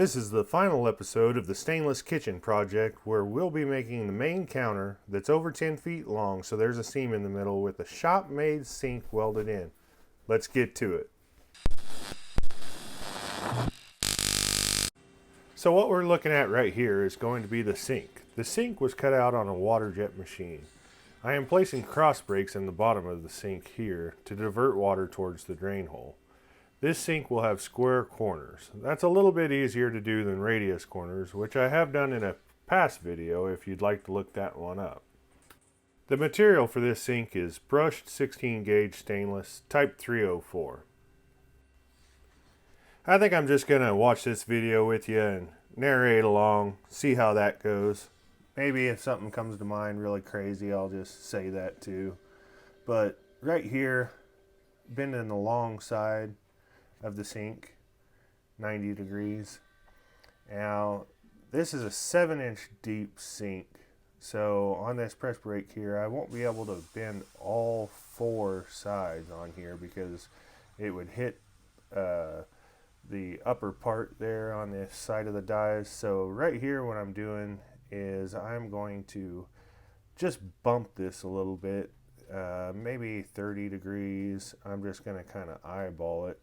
This is the final episode of the stainless kitchen project where we'll be making the main counter that's over 10 feet long, so there's a seam in the middle with a shop-made sink welded in. Let's get to it. So what we're looking at right here is going to be the sink. The sink was cut out on a water jet machine. I am placing cross breaks in the bottom of the sink here to divert water towards the drain hole. This sink will have square corners. That's a little bit easier to do than radius corners, which I have done in a past video if you'd like to look that one up. The material for this sink is brushed 16 gauge stainless type 304. I think I'm just going to watch this video with you and narrate along, see how that goes. Maybe if something comes to mind really crazy, I'll just say that too. But right here, bending the long side of the sink 90 degrees. Now this is a 7-inch deep sink, so on this press brake here I won't be able to bend all 4 sides on here because it would hit the upper part there on this side of the dies. So right here what I'm doing is I'm going to just bump this a little bit, maybe 30 degrees. I'm just going to kind of eyeball it,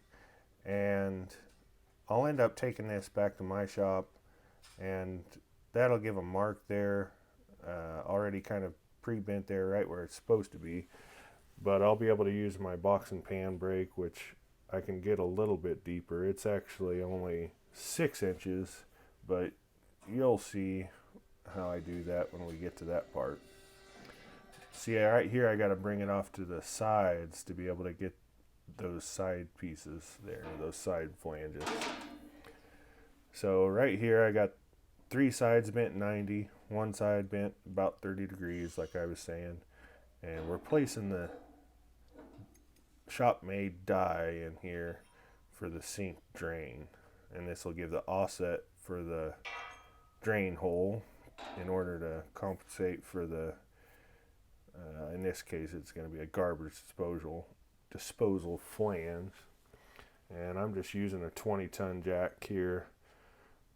and I'll end up taking this back to my shop, and that'll give a mark there, already kind of pre-bent there right where it's supposed to be. But I'll be able to use my box and pan brake, which I can get a little bit deeper. It's actually only 6 inches, but you'll see how I do that when we get to that part. See, right here I got to bring it off to the sides to be able to get those side pieces there, those side flanges. So right here I got 3 sides bent 90, one side bent about 30 degrees like I was saying, and we're placing the shop made die in here for the sink drain, and this will give the offset for the drain hole in order to compensate for the in this case it's going to be a garbage disposal flange. And I'm just using a 20-ton jack here.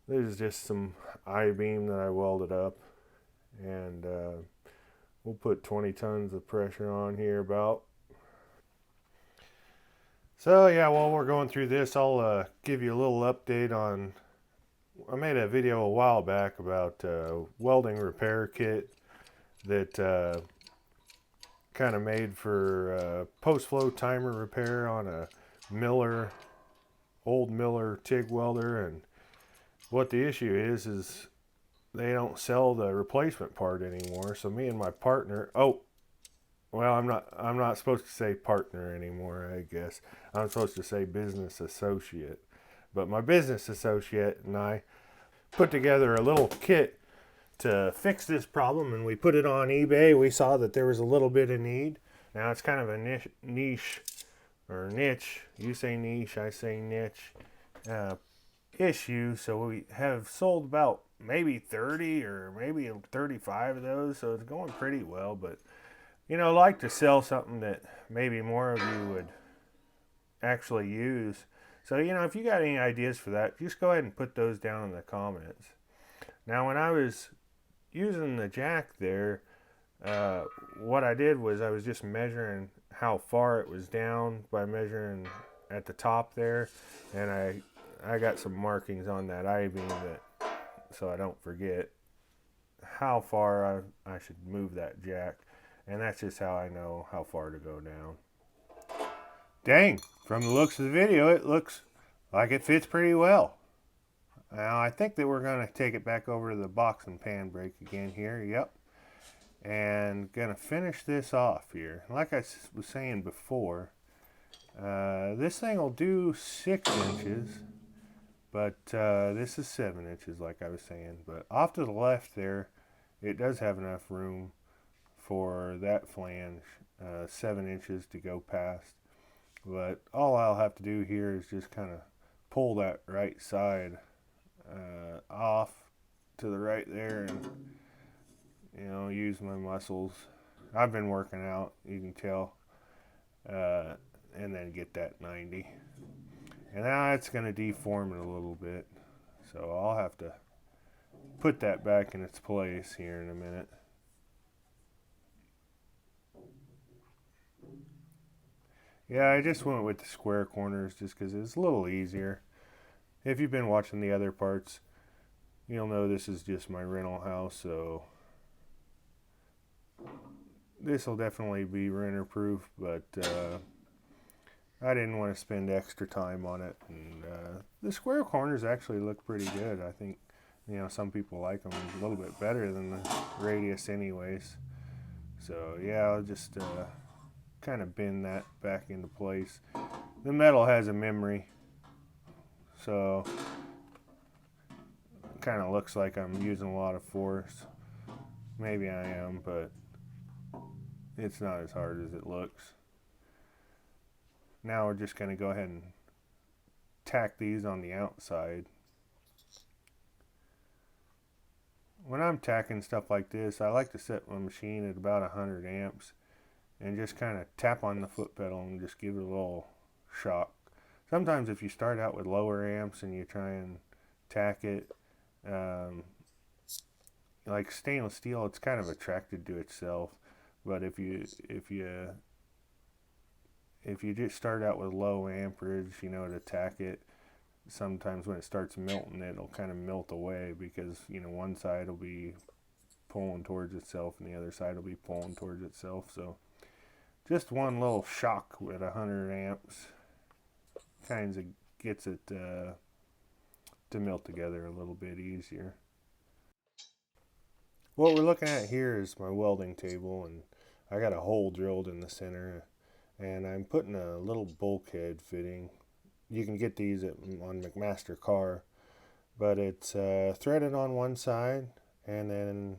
This is just some I-beam that I welded up, and we'll put 20 tons of pressure on here about. So yeah, while we're going through this, I'll give you a little update on, I made a video a while back about welding repair kit that kind of made for post-flow timer repair on a old Miller TIG welder. And what the issue is they don't sell the replacement part anymore. So me and my partner, I'm not supposed to say partner anymore, I guess. I'm supposed to say business associate. But my business associate and I put together a little kit to fix this problem, and we put it on eBay. We saw that there was a little bit of need. Now it's kind of a niche, you say niche, I say niche, issue. So we have sold about maybe 30 or maybe 35 of those, so it's going pretty well. But I like to sell something that maybe more of you would actually use. So if you got any ideas for that, just go ahead and put those down in the comments. Now when I was using the jack there, what I did was I was just measuring how far it was down by measuring at the top there, and I got some markings on that I-beam so I don't forget how far I should move that jack, and that's just how I know how far to go down. Dang, from the looks of the video it looks like it fits pretty well. Now I think that we're going to take it back over to the box and pan brake again here. Yep. And going to finish this off here. Like I was saying before, this thing will do 6 inches, but this is 7 inches like I was saying. But off to the left there, it does have enough room for that flange, 7 inches to go past. But all I'll have to do here is just kind of pull that right side off to the right there, and use my muscles. I've been working out, you can tell, and then get that 90. And now it's going to deform it a little bit. So I'll have to put that back in its place here in a minute. Yeah, I just went with the square corners just because it's a little easier. If you've been watching the other parts, you'll know this is just my rental house, so this will definitely be renter proof, but I didn't want to spend extra time on it. And the square corners actually look pretty good. I think, you know, some people like them a little bit better than the radius anyways. So yeah, I'll just kind of bend that back into place. The metal has a memory, so it kind of looks like I'm using a lot of force. Maybe I am, but it's not as hard as it looks. Now we're just going to go ahead and tack these on the outside. When I'm tacking stuff like this, I like to set my machine at about 100 amps and just kind of tap on the foot pedal and just give it a little shock. Sometimes if you start out with lower amps and you try and tack it, like stainless steel, it's kind of attracted to itself. But if you just start out with low amperage, you know, to tack it, sometimes when it starts melting, it'll kind of melt away because, you know, one side will be pulling towards itself and the other side will be pulling towards itself. So just one little shock with 100 amps kind of gets it to melt together a little bit easier. What we're looking at here is my welding table, and I got a hole drilled in the center, and I'm putting a little bulkhead fitting. You can get these on McMaster Car, but it's threaded on one side, and then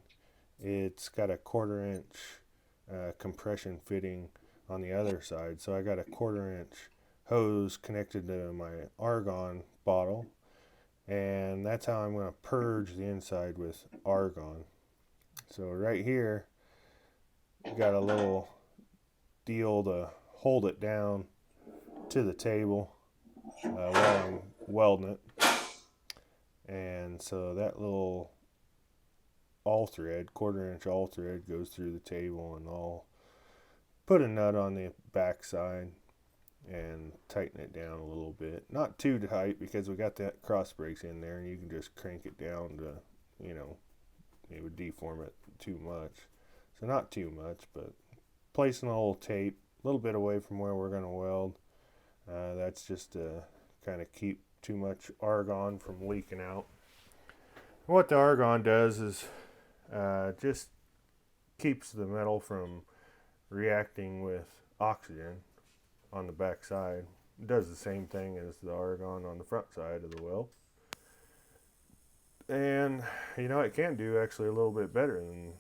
it's got a 1/4 inch compression fitting on the other side. So I got a 1/4 inch hose connected to my argon bottle, and that's how I'm going to purge the inside with argon. So right here, got a little deal to hold it down to the table while I'm welding it. And so that little all thread, 1/4 inch all thread, goes through the table, and I'll put a nut on the back side and tighten it down a little bit. Not too tight because we got that cross brakes in there, and you can just crank it down to, you know, it would deform it too much. So not too much, but placing a little tape a little bit away from where we're going to weld. That's just to kind of keep too much argon from leaking out. What the argon does is just keeps the metal from reacting with oxygen on the back side. It does the same thing as the argon on the front side of the weld. And, you know, it can do actually a little bit better than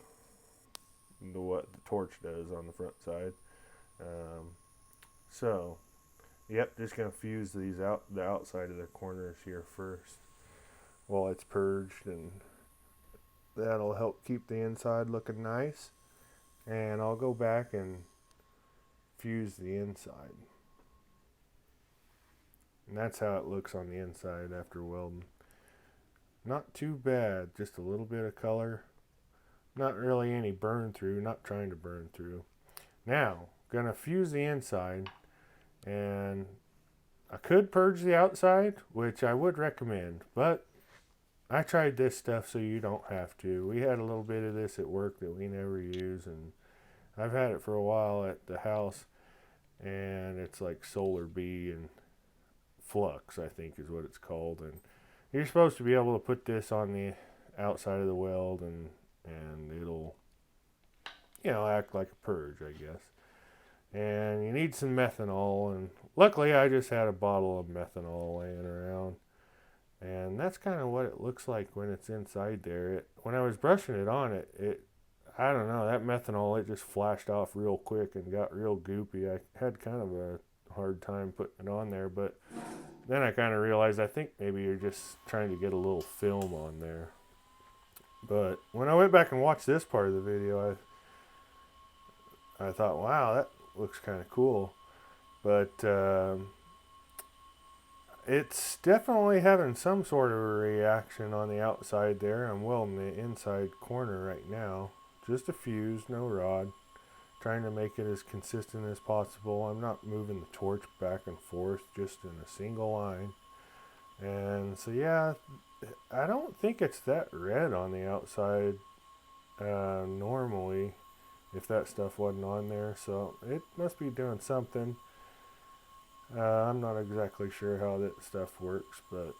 what the torch does on the front side. So, yep, just going to fuse these out, the outside of the corners here first while it's purged, and that'll help keep the inside looking nice. And I'll go back and fuse the inside. And that's how it looks on the inside after welding. Not too bad, just a little bit of color. Not really any burn through, not trying to burn through. Now, gonna fuse the inside, and I could purge the outside, which I would recommend, but I tried this stuff so you don't have to. We had a little bit of this at work that we never use, and I've had it for a while at the house, and it's like Solar Bee and Flux, I think is what it's called. And you're supposed to be able to put this on the outside of the weld, and it'll, you know, act like a purge, I guess. And you need some methanol, and luckily I just had a bottle of methanol laying around, and that's kind of what it looks like when it's inside there. When I was brushing it on, I don't know, that methanol, it just flashed off real quick and got real goopy. I had kind of a hard time putting it on there, but then I kind of realized I think maybe you're just trying to get a little film on there. But when I went back and watched this part of the video, I thought, wow, that looks kind of cool. But It's definitely having some sort of a reaction on the outside there. I'm welding the inside corner right now. Just a fuse, no rod. Trying to make it as consistent as possible. I'm not moving the torch back and forth, just in a single line. And so yeah, I don't think it's that red on the outside normally, if that stuff wasn't on there. So it must be doing something. I'm not exactly sure how that stuff works, but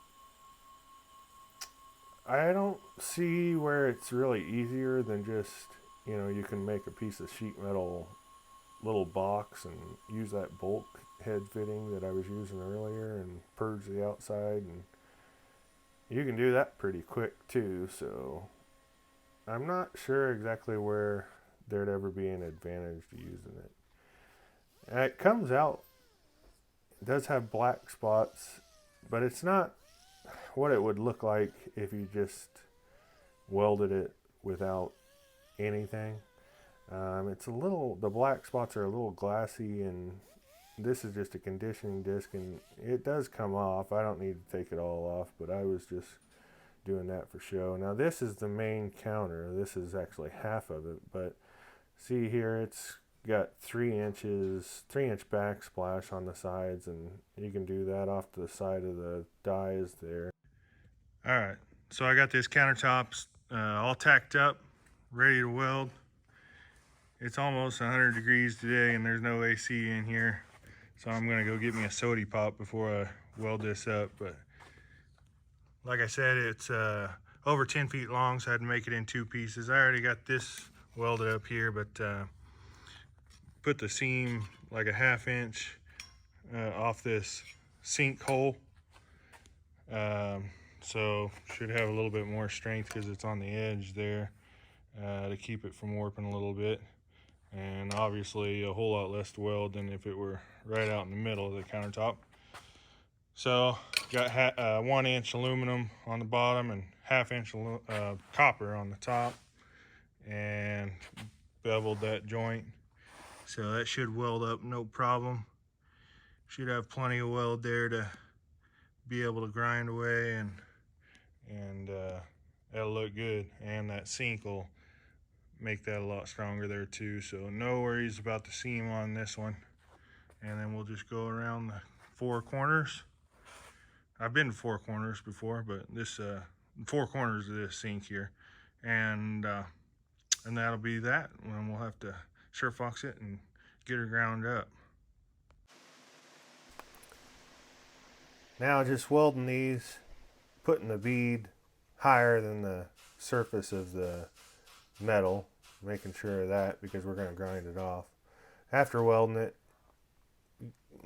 I don't see where it's really easier than just, you can make a piece of sheet metal little box and use that bulk head fitting that I was using earlier and purge the outside, and you can do that pretty quick too. So I'm not sure exactly where there'd ever be an advantage to using it. And it comes out, it does have black spots, but it's not what it would look like if you just welded it without anything. It's a little, the black spots are a little glassy, and this is just a conditioning disc, and it does come off. I don't need to take it all off, but I was just doing that for show. Now this is the main counter. This is actually half of it, but see here, it's got 3 inch backsplash on the sides, and you can do that off to the side of the dies there. All right, so I got this countertops all tacked up, ready to weld. It's almost 100 degrees today, and there's no AC in here, so I'm gonna go get me a sody pop before I weld this up. But like I said, it's over 10 feet long, so I had to make it in 2 pieces. I already got this welded up here, but put the seam like a 1/2 inch off this sink hole. So should have a little bit more strength because it's on the edge there, to keep it from warping a little bit. And obviously a whole lot less to weld than if it were right out in the middle of the countertop. So got 1 inch aluminum on the bottom and 1/2 inch copper on the top, and beveled that joint. So that should weld up no problem. Should have plenty of weld there to be able to grind away, and that'll look good. And that sink will make that a lot stronger there too. So no worries about the seam on this one. And then we'll just go around the 4 corners. I've been to 4 corners before, but this 4 corners of this sink here, and that'll be that. And we'll have to surfox it and get her ground up. Now just welding these, putting the bead higher than the surface of the metal, making sure of that because we're going to grind it off. After welding it,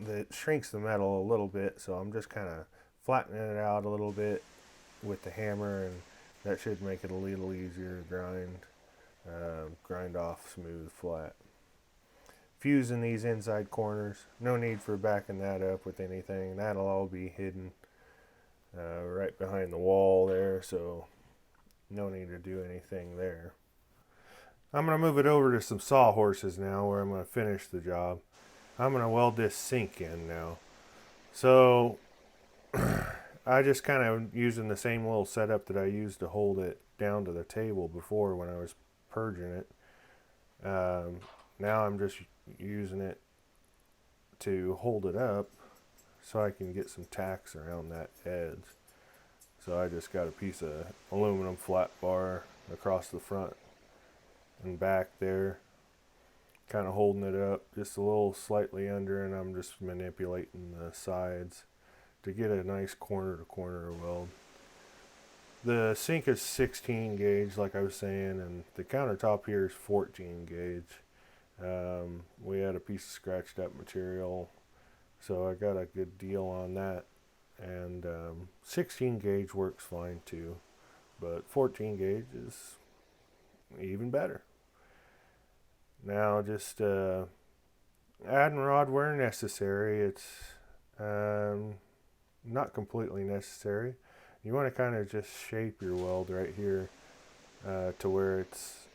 it shrinks the metal a little bit, so I'm just kind of flattening it out a little bit with the hammer, and that should make it a little easier to grind off smooth, flat. Fusing these inside corners, no need for backing that up with anything. That'll all be hidden right behind the wall there, so no need to do anything there. I'm going to move it over to some sawhorses now, where I'm going to finish the job. I'm going to weld this sink in now. So I just kind of using the same little setup that I used to hold it down to the table before when I was purging it. Now I'm just using it to hold it up so I can get some tacks around that edge. So I just got a piece of aluminum flat bar across the front and back there, kind of holding it up just a little slightly under, and I'm just manipulating the sides to get a nice corner to corner weld. The sink is 16 gauge like I was saying, and the countertop here is 14 gauge. We had a piece of scratched up material, so I got a good deal on that, and 16 gauge works fine too, but 14 gauge is even better. Now just adding rod where necessary. It's not completely necessary. You want to kind of just shape your weld right here to where it's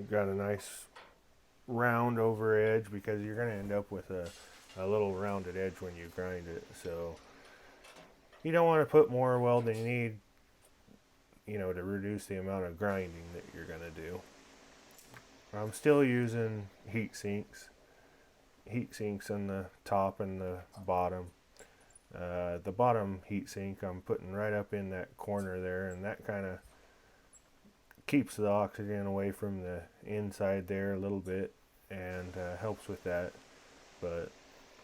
got a nice round over edge, because you're going to end up with a little rounded edge when you grind it. So you don't want to put more weld than you need, to reduce the amount of grinding that you're going to do. I'm still using heat sinks in the top and the bottom. The bottom heat sink I'm putting right up in that corner there, and that kind of keeps the oxygen away from the inside there a little bit, and helps with that. But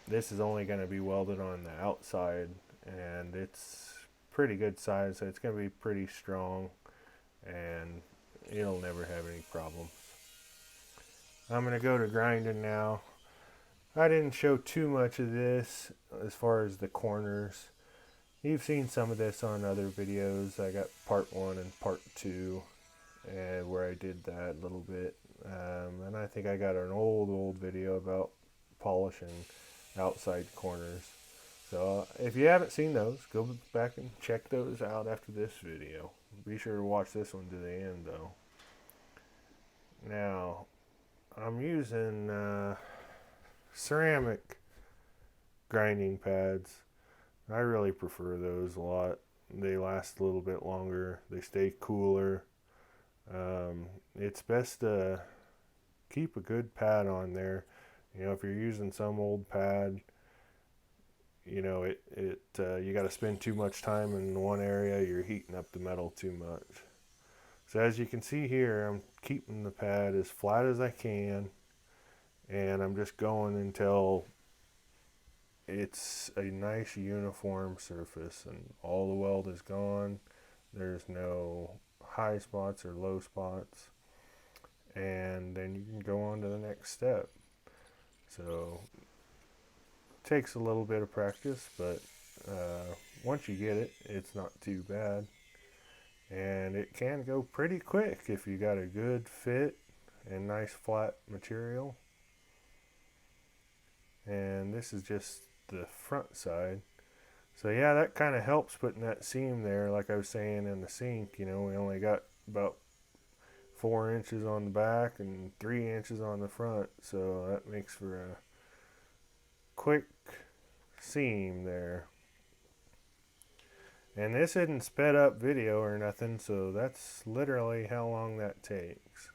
this is only going to be welded on the outside, and it's pretty good size, so it's going to be pretty strong, and it'll never have any problems. I'm going to go to grinding now. I didn't show too much of this as far as the corners. You've seen some of this on other videos. I got part 1 and part 2 where I did that a little bit. And I think I got an old video about polishing outside corners. So if you haven't seen those, go back and check those out after this video. Be sure to watch this one to the end though. Now, I'm using ceramic grinding pads. I really prefer those a lot. They last a little bit longer. They stay cooler. It's best to keep a good pad on there. If you're using some old pad, you got to spend too much time in one area, you're heating up the metal too much. So as you can see here, I'm keeping the pad as flat as I can, and I'm just going until it's a nice uniform surface and all the weld is gone. There's no high spots or low spots, and then you can go on to the next step. So it takes a little bit of practice, but once you get it, it's not too bad, and it can go pretty quick if you got a good fit and nice flat material. And this is just the front side. So yeah, that kind of helps putting that seam there, like I was saying in the sink. We only got about 4 inches on the back and 3 inches on the front, so that makes for a quick seam there. And this isn't sped up video or nothing, so that's literally how long that takes.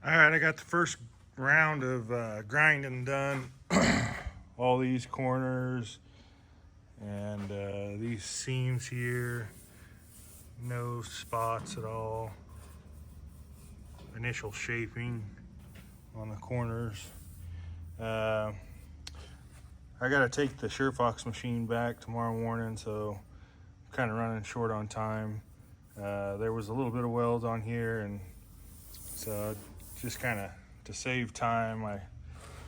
Alright, I got the first round of grinding done. All these corners and these seams here, no spots at all. Initial shaping on the corners. I gotta take the SureFox machine back tomorrow morning, so I'm kind of running short on time. There was a little bit of weld on here, and so just kind of to save time,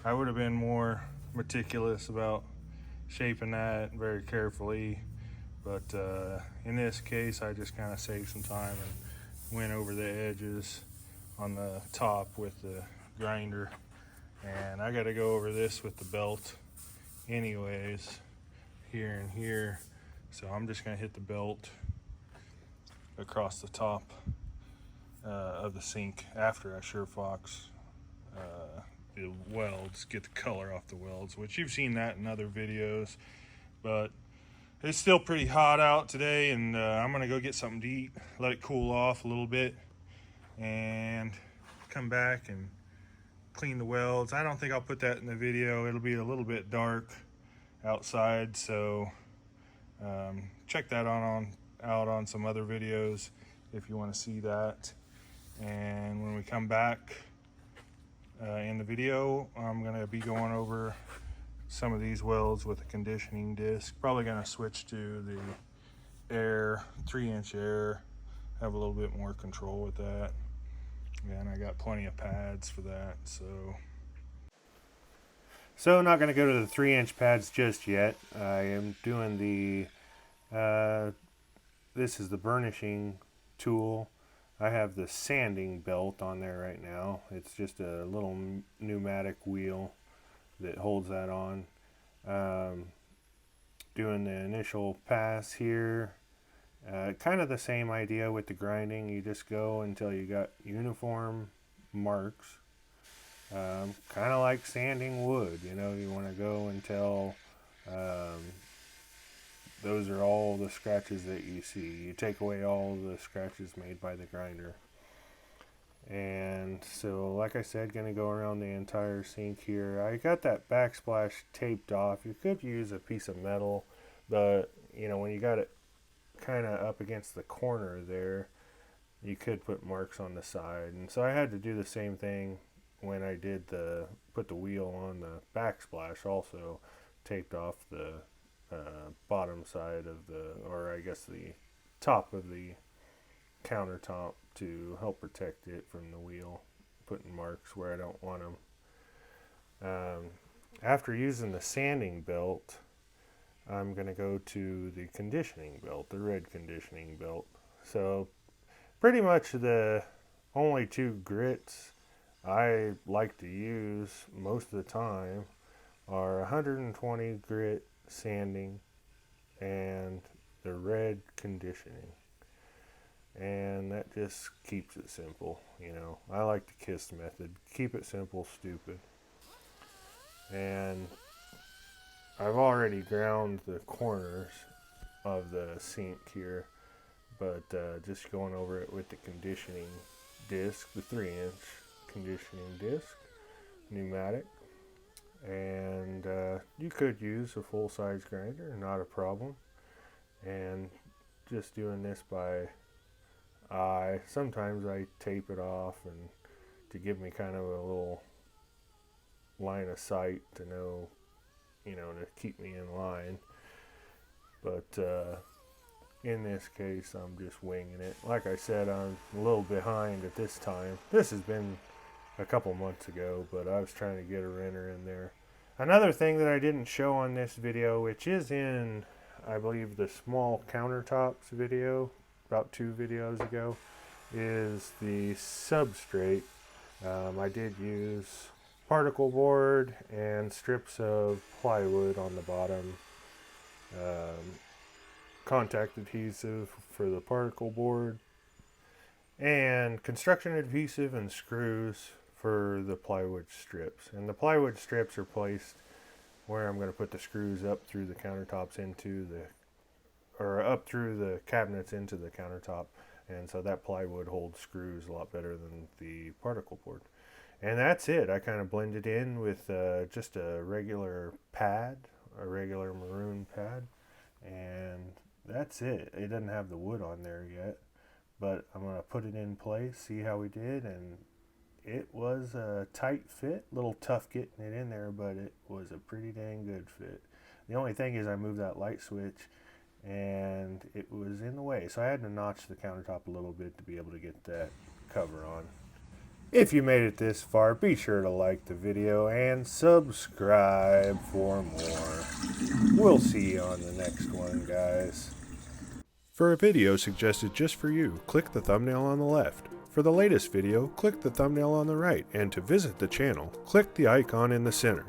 I would have been more meticulous about shaping that very carefully, but in this case I just kind of saved some time and went over the edges on the top with the grinder, and I got to go over this with the belt anyways, here and here, so I'm just going to hit the belt across the top of the sink after I SureFox the welds, get the color off the welds, which you've seen that in other videos. But it's still pretty hot out today, and I'm gonna go get something to eat, let it cool off a little bit, and come back and clean the welds. I don't think I'll put that in the video. It'll be a little bit dark outside, so check that out on some other videos if you want to see that. And when we come back in the video, I'm going to be going over some of these welds with a conditioning disc. Probably going to switch to the air, 3-inch air, have a little bit more control with that. And I got plenty of pads for that. So not going to go to the 3-inch pads just yet. I am doing this is the burnishing tool. I have the sanding belt on there right now. It's just a little pneumatic wheel that holds that on. Doing the initial pass here. Kind of the same idea with the grinding. You just go until you got uniform marks, Kind of like sanding wood, you know, you want to go until those are all the scratches that you see. You take away all the scratches made by the grinder. And so, like I said, going to go around the entire sink here. I got that backsplash taped off. You could use a piece of metal, but you know, when you got it kind of up against the corner there, you could put marks on the side. And so I had to do the same thing when I did put the wheel on the backsplash. Also taped off the bottom side of or I guess the top of the countertop to help protect it from the wheel, putting marks where I don't want them. After using the sanding belt, I'm going to go to the conditioning belt, the red conditioning belt. So pretty much the only two grits I like to use most of the time are 120 grit sanding and the red conditioning. And that just keeps it simple, you know. I like the KISS method. Keep it simple, stupid. And I've already ground the corners of the sink here, but just going over it with the conditioning disc, the 3-inch conditioning disc, pneumatic. And you could use a full-size grinder, not a problem. And just doing this by eye. Sometimes I tape it off and to give me kind of a little line of sight to know, you know, to keep me in line. But in this case, I'm just winging it. Like I said, I'm a little behind at this time. This has been a couple months ago, but I was trying to get a renter in there. Another thing that I didn't show on this video, which is in, I believe, the small countertops video, about 2 videos ago, is the substrate. I did use particle board and strips of plywood on the bottom, contact adhesive for the particle board, and construction adhesive and screws for the plywood strips. And the plywood strips are placed where I'm going to put the screws up through the countertops up through the cabinets into the countertop. And so that plywood holds screws a lot better than the particle board. And that's it. I kind of blended in with just a regular pad, a regular maroon pad. And that's it. It doesn't have the wood on there yet, but I'm going to put it in place, see how we did, and it was a tight fit. A little tough getting it in there, but it was a pretty dang good fit. The only thing is I moved that light switch and it was in the way, so I had to notch the countertop a little bit to be able to get that cover on. If you made it this far, be sure to like the video and subscribe for more. We'll see you on the next one, guys. For a video suggested just for you, click the thumbnail on the left. For the latest video, click the thumbnail on the right, and to visit the channel, click the icon in the center.